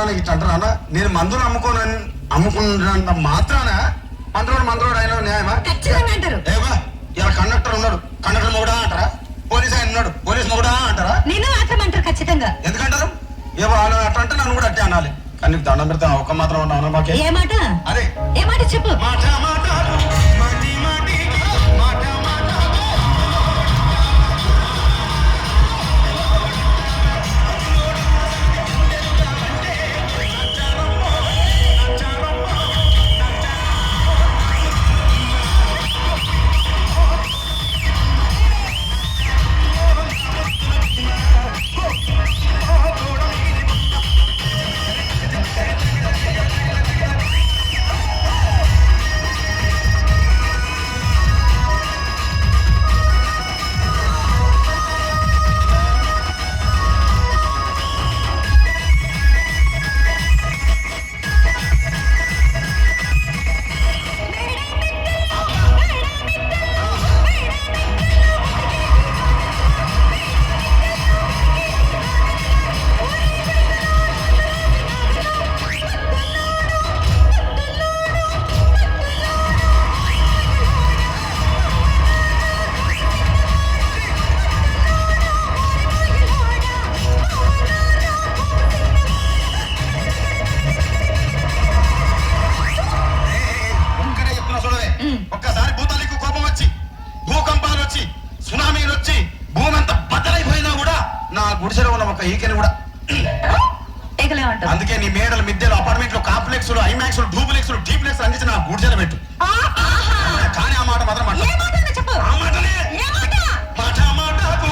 మనకి ఇట్లా అంటారా అన్న? నేను మందులు అమ్ముకున్నంత మాత్రాన మందులోడు అయినా న్యాయమా? ఖచ్చితంగా అంటారు. ఏవా ఇలా కండక్టర్ ఉన్నాడు, కండక్టర్ మొగుడా అంటారా? పోలీస్ ఆయన ఉన్నాడు, పోలీస్ మొగుడా అంటారా? నేను మాత్రం అంటారు ఖచ్చితంగా. ఎందుకంటారు? ఏవో వాళ్ళు అట్లా అంటే నన్ను కూడా అట్టే అనాలి. కానీ నీకు దండం పెడతా ఒక్క మాత్రం ఉన్నావు మాకే. ఏ మాట? అదే ఏ మాట చెప్పు. మాట మాట మాటి మాటి మాట మాట ఒక్కసారి భూతాలకు కోపం వచ్చి భూకంపాలు వచ్చి సునామీలు వచ్చి భూమి అంతా బద్దలైపోయినా కూడా నా గుడిసెలో ఉన్న ఒక ఈకెని కూడా అందుకే నీ మేడలు మిద్దెలు అపార్ట్మెంట్లు కాంప్లెక్స్ ఐమాక్స్ డూప్లెక్స్ డీప్లెక్స్ అందించి నా గుడిసెలో పెట్టు. కానీ ఆ మాట మాత్రం ఆ మాటనే మాట మాటకు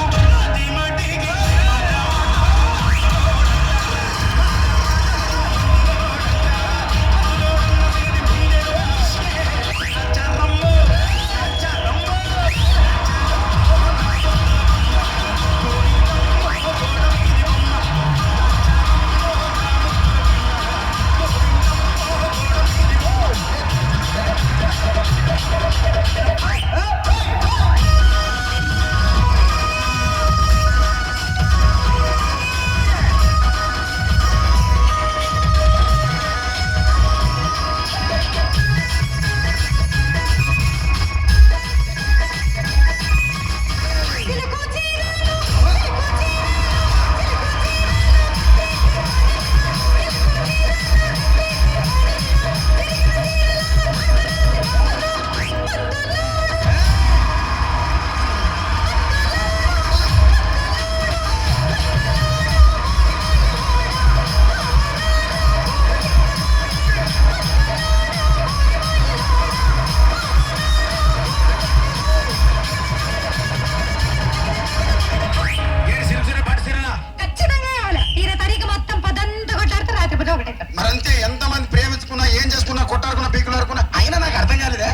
మరంతే. ఎంతమంది ప్రేమించుకున్నా ఏం చేసుకున్నా కొట్టాడుకున్నా పీకులు ఆడుకున్నా అయినా నాకు అర్థం కాలేదే.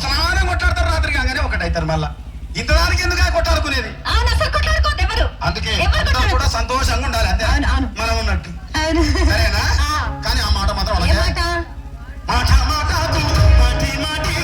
స్నానం కొట్టాడతారు రాత్రి కాగానే ఒకటైతారు మళ్ళా. ఇంతదానికి ఎందుకు కొట్టాడుకునేది? అందుకే కూడా సంతోషంగా ఉండాలి అంతే మనం ఉన్నట్టు. సరేనా? కానీ ఆ మాట మాత్రం మాట మాట మాటి మాటి